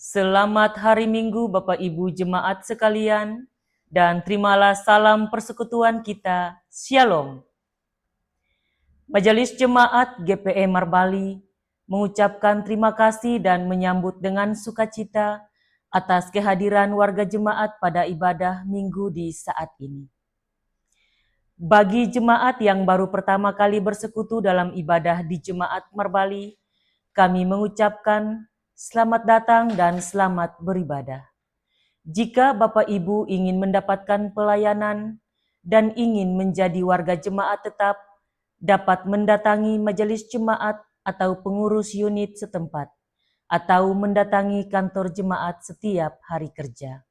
Selamat hari Minggu Bapak Ibu Jemaat sekalian, dan terimalah salam persekutuan kita, Shalom. Majelis Jemaat GPE Marbali mengucapkan terima kasih dan menyambut dengan sukacita atas kehadiran warga jemaat pada ibadah Minggu di saat ini. Bagi jemaat yang baru pertama kali bersekutu dalam ibadah di Jemaat Marbali, kami mengucapkan selamat datang dan selamat beribadah. Jika Bapak Ibu ingin mendapatkan pelayanan dan ingin menjadi warga jemaat tetap, dapat mendatangi majelis jemaat atau pengurus unit setempat, atau mendatangi kantor jemaat setiap hari kerja.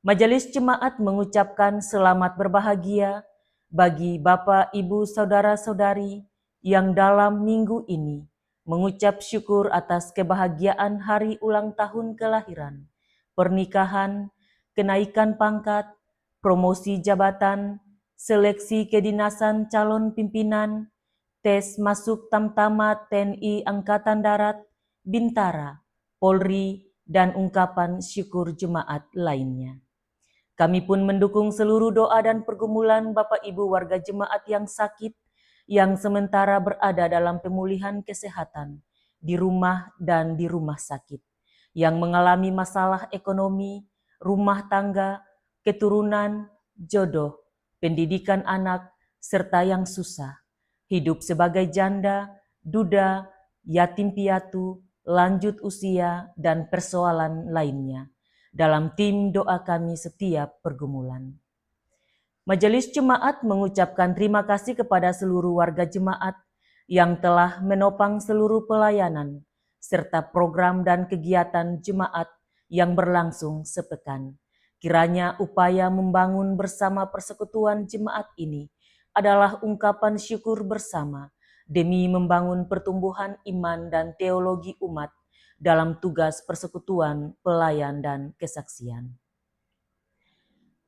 Majelis jemaat mengucapkan selamat berbahagia bagi Bapak, Ibu, Saudara-saudari yang dalam minggu ini mengucap syukur atas kebahagiaan hari ulang tahun kelahiran, pernikahan, kenaikan pangkat, promosi jabatan, seleksi kedinasan calon pimpinan, tes masuk Tamtama TNI Angkatan Darat, Bintara, Polri, dan ungkapan syukur jemaat lainnya. Kami pun mendukung seluruh doa dan pergumulan Bapak Ibu warga jemaat yang sakit, yang sementara berada dalam pemulihan kesehatan di rumah dan di rumah sakit, yang mengalami masalah ekonomi, rumah tangga, keturunan, jodoh, pendidikan anak, serta yang susah, hidup sebagai janda, duda, yatim piatu, lanjut usia, dan persoalan lainnya. Dalam tim doa kami setiap pergumulan. Majelis Jemaat mengucapkan terima kasih kepada seluruh warga jemaat yang telah menopang seluruh pelayanan serta program dan kegiatan jemaat yang berlangsung sepekan. Kiranya upaya membangun bersama persekutuan jemaat ini adalah ungkapan syukur bersama demi membangun pertumbuhan iman dan teologi umat dalam tugas persekutuan, pelayan, dan kesaksian.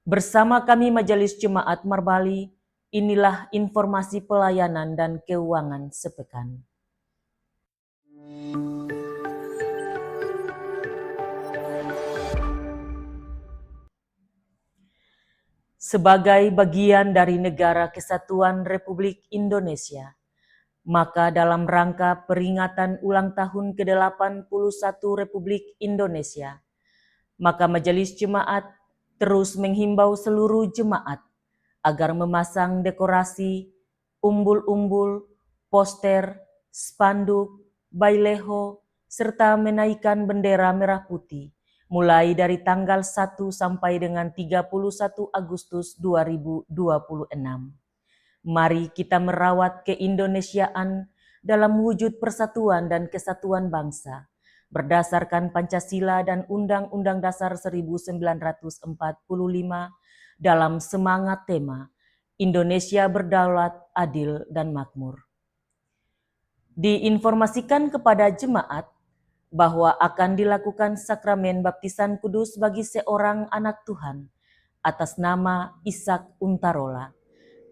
Bersama kami Majelis Jemaat Marbali, inilah informasi pelayanan dan keuangan sepekan. Sebagai bagian dari Negara Kesatuan Republik Indonesia, maka dalam rangka peringatan ulang tahun ke-81 Republik Indonesia, maka Majelis Jemaat terus menghimbau seluruh jemaat agar memasang dekorasi, umbul-umbul, poster, spanduk, baileho, serta menaikkan bendera merah putih mulai dari tanggal 1 sampai dengan 31 Agustus 2026. Mari kita merawat keindonesiaan dalam wujud persatuan dan kesatuan bangsa, berdasarkan Pancasila dan Undang-Undang Dasar 1945 dalam semangat tema Indonesia berdaulat, adil, dan makmur. Diinformasikan kepada jemaat bahwa akan dilakukan sakramen baptisan kudus bagi seorang anak Tuhan atas nama Ishak Untarola,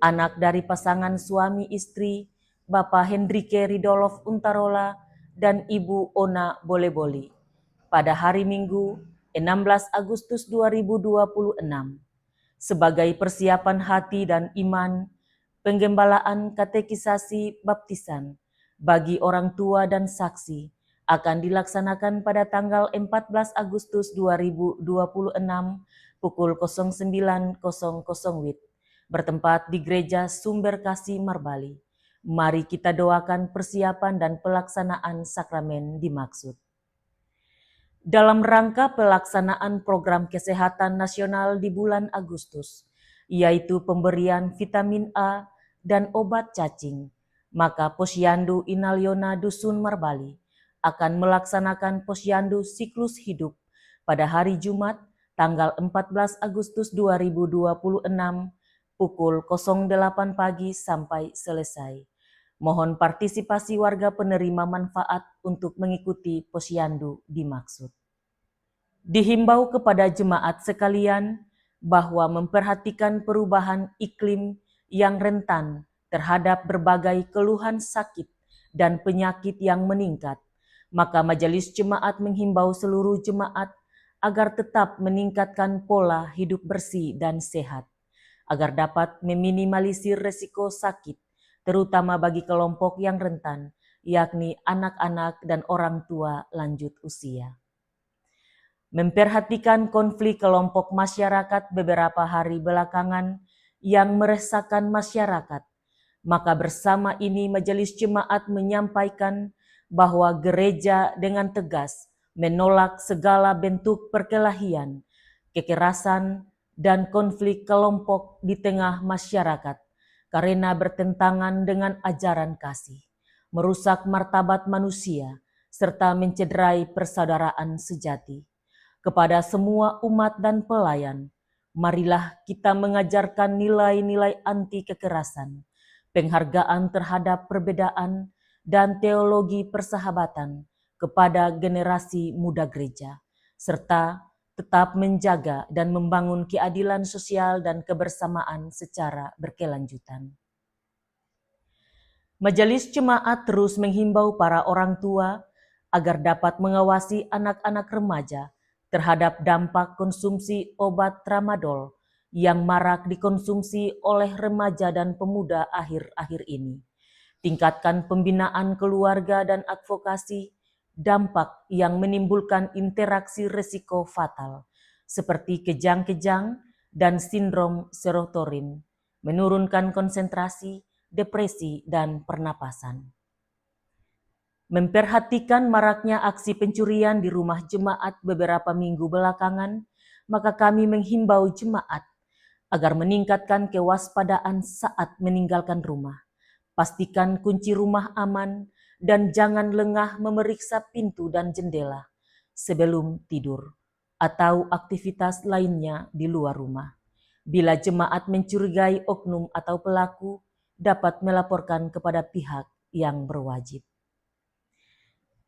anak dari pasangan suami istri Bapak Hendrike Ridolf Untarola dan Ibu Ona Boleboli pada hari Minggu 16 Agustus 2026 sebagai persiapan hati dan iman, penggembalaan katekisasi baptisan bagi orang tua dan saksi akan dilaksanakan pada tanggal 14 Agustus 2026 pukul 09.00 WIB bertempat di Gereja Sumber Kasih Marbali. Mari kita doakan persiapan dan pelaksanaan sakramen dimaksud. Dalam rangka pelaksanaan program kesehatan nasional di bulan Agustus, yaitu pemberian vitamin A dan obat cacing, maka Posyandu Inaliona Dusun Marbali akan melaksanakan Posyandu siklus hidup pada hari Jumat tanggal 14 Agustus 2026 pukul 08 pagi sampai selesai. Mohon partisipasi warga penerima manfaat untuk mengikuti posyandu dimaksud. Dihimbau kepada jemaat sekalian bahwa memperhatikan perubahan iklim yang rentan terhadap berbagai keluhan sakit dan penyakit yang meningkat, Maka Majelis Jemaat menghimbau seluruh jemaat agar tetap meningkatkan pola hidup bersih dan sehat, agar dapat meminimalisir resiko sakit, terutama bagi kelompok yang rentan, yakni anak-anak dan orang tua lanjut usia. Memperhatikan konflik kelompok masyarakat beberapa hari belakangan yang meresahkan masyarakat, maka bersama ini Majelis Jemaat menyampaikan bahwa gereja dengan tegas menolak segala bentuk perkelahian, kekerasan, dan konflik kelompok di tengah masyarakat karena bertentangan dengan ajaran kasih, merusak martabat manusia, serta mencederai persaudaraan sejati. Kepada semua umat dan pelayan, marilah kita mengajarkan nilai-nilai anti kekerasan, penghargaan terhadap perbedaan, dan teologi persahabatan kepada generasi muda gereja, serta tetap menjaga dan membangun keadilan sosial dan kebersamaan secara berkelanjutan. Majelis Jemaat terus menghimbau para orang tua agar dapat mengawasi anak-anak remaja terhadap dampak konsumsi obat tramadol yang marak dikonsumsi oleh remaja dan pemuda akhir-akhir ini. Tingkatkan pembinaan keluarga dan advokasi dampak yang menimbulkan interaksi risiko fatal seperti kejang-kejang dan sindrom serotonin, menurunkan konsentrasi, depresi, dan pernapasan. Memperhatikan maraknya aksi pencurian di rumah jemaat beberapa minggu belakangan, maka kami menghimbau jemaat agar meningkatkan kewaspadaan saat meninggalkan rumah. Pastikan kunci rumah aman dan jangan lengah memeriksa pintu dan jendela sebelum tidur atau aktivitas lainnya di luar rumah. Bila jemaat mencurigai oknum atau pelaku, dapat melaporkan kepada pihak yang berwajib.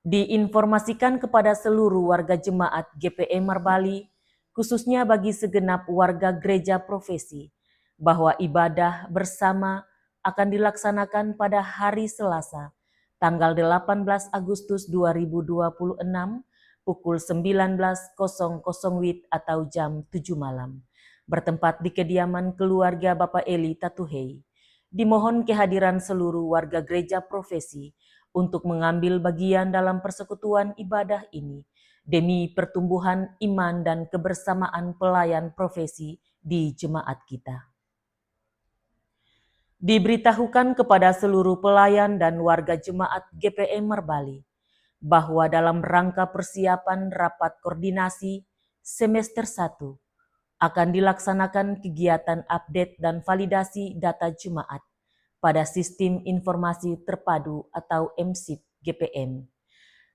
Diinformasikan kepada seluruh warga jemaat GPE Marbali, khususnya bagi segenap warga gereja profesi, bahwa ibadah bersama akan dilaksanakan pada hari Selasa, tanggal 18 Agustus 2026, pukul 19.00 WIB atau jam 7 malam, bertempat di kediaman keluarga Bapak Eli Tatuhei. Dimohon kehadiran seluruh warga gereja profesi untuk mengambil bagian dalam persekutuan ibadah ini demi pertumbuhan iman dan kebersamaan pelayan profesi di jemaat kita. Diberitahukan kepada seluruh pelayan dan warga jemaat GPE Marbali bahwa dalam rangka persiapan rapat koordinasi semester 1 akan dilaksanakan kegiatan update dan validasi data jemaat pada Sistem Informasi Terpadu atau MSIP GPM.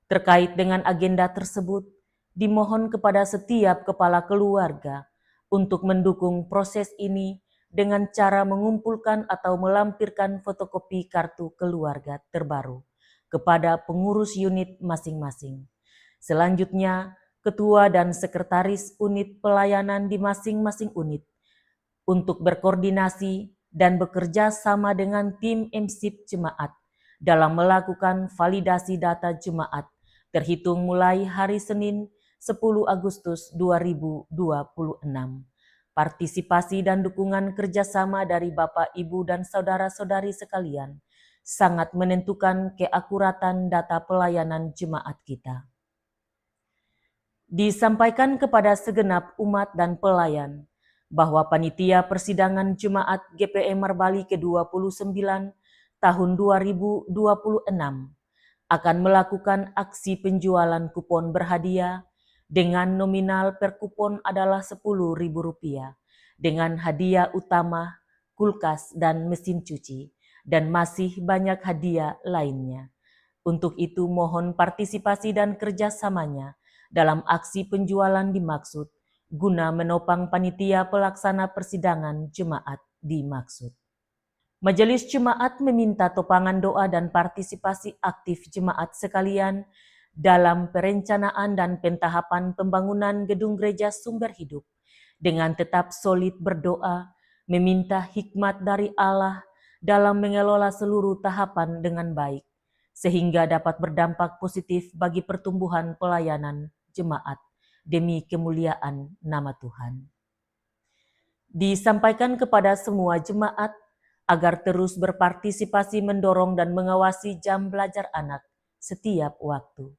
Terkait dengan agenda tersebut, dimohon kepada setiap kepala keluarga untuk mendukung proses ini dengan cara mengumpulkan atau melampirkan fotokopi kartu keluarga terbaru kepada pengurus unit masing-masing. Selanjutnya, ketua dan sekretaris unit pelayanan di masing-masing unit untuk berkoordinasi dan bekerja sama dengan tim MSIP jemaat dalam melakukan validasi data jemaat terhitung mulai hari Senin 10 Agustus 2026. Partisipasi dan dukungan kerjasama dari Bapak, Ibu, dan saudara-saudari sekalian sangat menentukan keakuratan data pelayanan jemaat kita. Disampaikan kepada segenap umat dan pelayan bahwa panitia persidangan Jemaat GPE Marbali ke-29 tahun 2026 akan melakukan aksi penjualan kupon berhadiah dengan nominal per kupon adalah Rp10.000 dengan hadiah utama, kulkas dan mesin cuci, dan masih banyak hadiah lainnya. Untuk itu mohon partisipasi dan kerjasamanya dalam aksi penjualan dimaksud guna menopang panitia pelaksana persidangan jemaat dimaksud. Majelis Jemaat meminta topangan doa dan partisipasi aktif jemaat sekalian dalam perencanaan dan pentahapan pembangunan gedung gereja Sumber Hidup dengan tetap solid berdoa, meminta hikmat dari Allah dalam mengelola seluruh tahapan dengan baik, sehingga dapat berdampak positif bagi pertumbuhan pelayanan jemaat demi kemuliaan nama Tuhan. Disampaikan kepada semua jemaat agar terus berpartisipasi mendorong dan mengawasi jam belajar anak setiap waktu.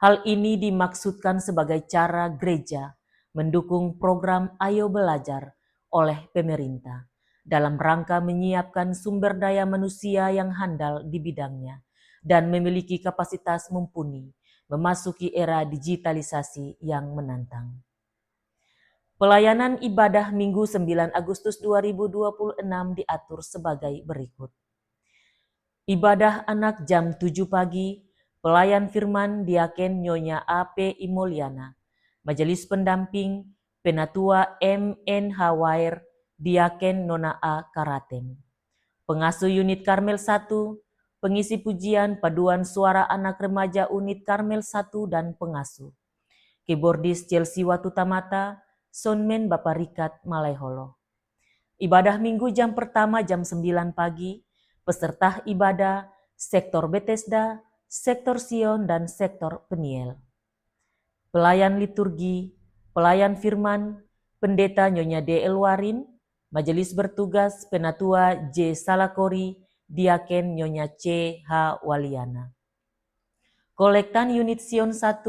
Hal ini dimaksudkan sebagai cara gereja mendukung program Ayo Belajar oleh pemerintah dalam rangka menyiapkan sumber daya manusia yang handal di bidangnya dan memiliki kapasitas mumpuni memasuki era digitalisasi yang menantang. Pelayanan ibadah Minggu 9 Agustus 2026 diatur sebagai berikut. Ibadah anak jam 7 pagi, pelayan firman Diaken Nyonya A.P. Imoliana, Majelis Pendamping Penatua M.N. Hawair, Diaken Nona A. Karaten. Pengasuh unit Karmel 1, pengisi pujian paduan suara anak remaja unit Karmel 1 dan pengasuh. Keyboardis Chelsea Watutamata, Soundman Bapak Rikat Malaiholo. Ibadah Minggu jam pertama jam 9 pagi, peserta ibadah sektor Bethesda, sektor Sion, dan sektor Peniel. Pelayan liturgi, pelayan firman, pendeta Nyonya D. Elwarin, majelis bertugas Penatua J. Salakori, Diaken Nyonya C. H. Waliana. Kolektan unit Sion 1,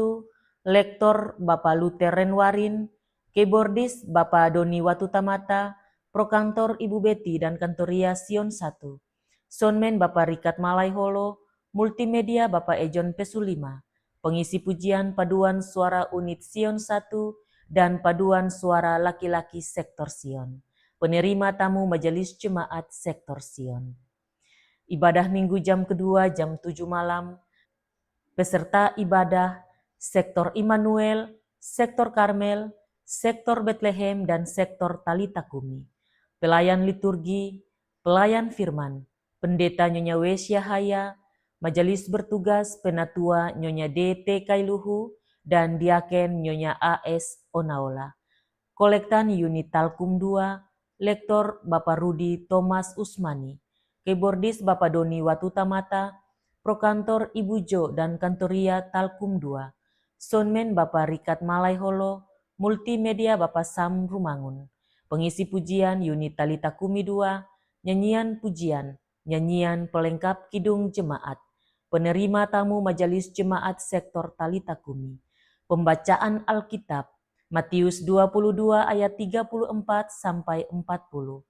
lektor Bapak Luther Renwarin, keyboardis Bapak Doni Watutamata, prokantor Ibu Betty dan kantoria Sion 1, soundman Bapak Rikat Malaiholo, multimedia Bapak Ejon Pesulima, pengisi pujian paduan suara unit Sion 1 dan paduan suara laki-laki sektor Sion, penerima tamu majelis jemaat sektor Sion. Ibadah Minggu jam kedua jam 7 malam, peserta ibadah sektor Immanuel, sektor Karmel, sektor Bethlehem, dan sektor Talita Kumi. Pelayan liturgi, pelayan firman, pendeta Nyonya Wesya Haya, majelis bertugas Penatua Nyonya D.T. Kailuhu, dan Diaken Nyonya A.S. Onaola. Kolektan unit Talkum 2, lektor Bapak Rudi Thomas Usmani, keyboardis Bapak Doni Watutamata, prokantor Ibu Jo dan kantoria Talkum 2, soundman Bapak Rikat Malaiholo, multimedia Bapak Sam Rumangun, pengisi pujian unit Talita Kumi 2, nyanyian pujian, nyanyian pelengkap kidung jemaat, penerima tamu majelis jemaat sektor Talita Kumi, pembacaan Alkitab, Matius 22 ayat 34 sampai 40,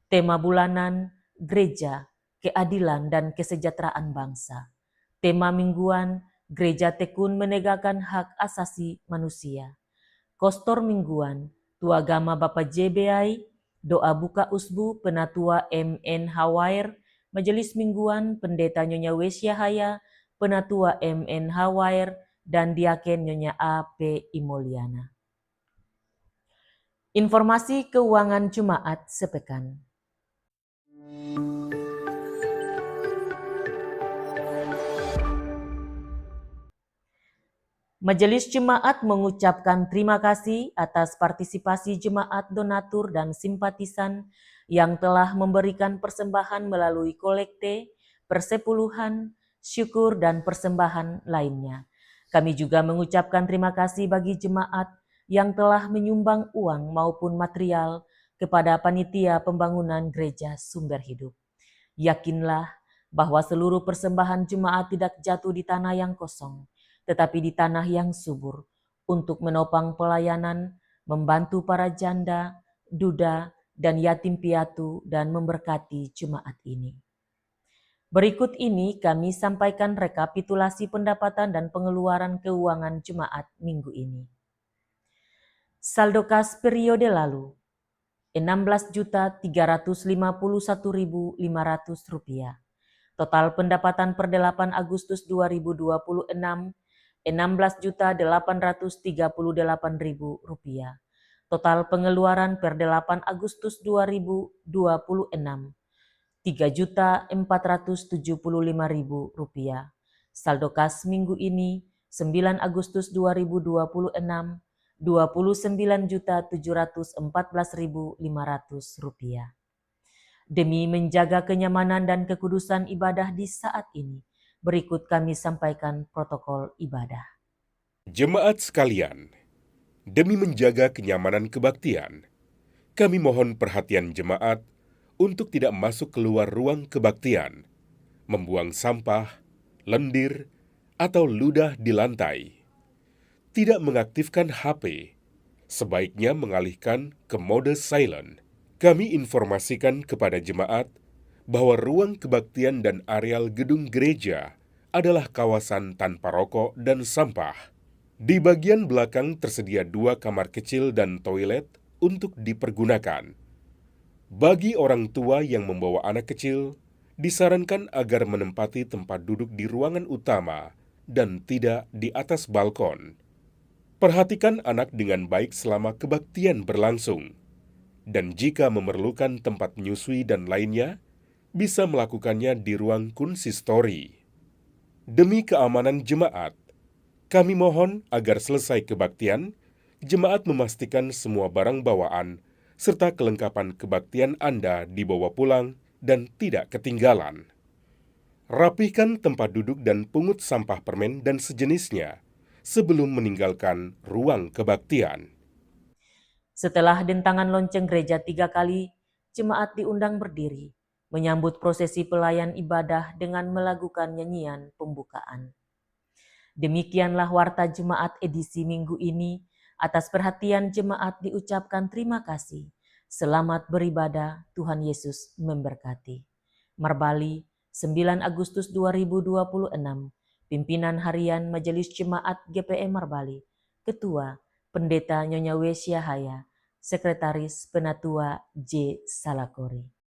tema bulanan, gereja, keadilan dan kesejahteraan bangsa. Tema mingguan, gereja tekun menegakkan hak asasi manusia. Kostor mingguan, Tua Gama Bapak JBI, doa buka usbu Penatua M.N. Hawair, majelis mingguan Pendeta Nyonya Wesya Haya, Penatua M.N. Hawair, dan Diaken Nyonya A.P. Imoliana. Informasi keuangan Jemaat sepekan. Majelis Jemaat mengucapkan terima kasih atas partisipasi jemaat donatur dan simpatisan yang telah memberikan persembahan melalui kolekte, persepuluhan, syukur, dan persembahan lainnya. Kami juga mengucapkan terima kasih bagi jemaat yang telah menyumbang uang maupun material kepada panitia pembangunan gereja Sumber Hidup. Yakinlah bahwa seluruh persembahan jemaat tidak jatuh di tanah yang kosong, tetapi di tanah yang subur untuk menopang pelayanan, membantu para janda, duda, dan yatim piatu dan memberkati jemaat ini. Berikut ini kami sampaikan rekapitulasi pendapatan dan pengeluaran keuangan jemaat minggu ini. Saldo kas periode lalu, Rp16.351.500. Total pendapatan per 8 Agustus 2026, Rp16.838.000. Total pengeluaran per 8 Agustus 2026, Rp3.475.000. Saldo kas minggu ini, 9 Agustus 2026, Rp29.714.500. Demi menjaga kenyamanan dan kekudusan ibadah di saat ini, Berikut kami sampaikan protokol ibadah. Jemaat sekalian, demi menjaga kenyamanan kebaktian, kami mohon perhatian jemaat untuk tidak masuk keluar ruang kebaktian, membuang sampah, lendir, atau ludah di lantai. Tidak mengaktifkan HP, sebaiknya mengalihkan ke mode silent. Kami informasikan kepada jemaat bahwa ruang kebaktian dan areal gedung gereja adalah kawasan tanpa rokok dan sampah. Di bagian belakang tersedia 2 kamar kecil dan toilet untuk dipergunakan. Bagi orang tua yang membawa anak kecil, disarankan agar menempati tempat duduk di ruangan utama dan tidak di atas balkon. Perhatikan anak dengan baik selama kebaktian berlangsung. Dan jika memerlukan tempat menyusui dan lainnya, bisa melakukannya di ruang konsistori. Demi keamanan jemaat, kami mohon agar selesai kebaktian, jemaat memastikan semua barang bawaan serta kelengkapan kebaktian Anda dibawa pulang dan tidak ketinggalan. Rapihkan tempat duduk dan pungut sampah permen dan sejenisnya sebelum meninggalkan ruang kebaktian. Setelah dentangan lonceng gereja 3 kali, jemaat diundang berdiri, menyambut prosesi pelayan ibadah dengan melakukan nyanyian pembukaan. Demikianlah warta jemaat edisi minggu ini. Atas perhatian jemaat diucapkan terima kasih. Selamat beribadah, Tuhan Yesus memberkati. Marbali, 9 Agustus 2026, Pimpinan Harian Majelis Jemaat GPE Marbali, Ketua Pendeta Nyonya Wesia Haya, Sekretaris Penatua J. Salakori.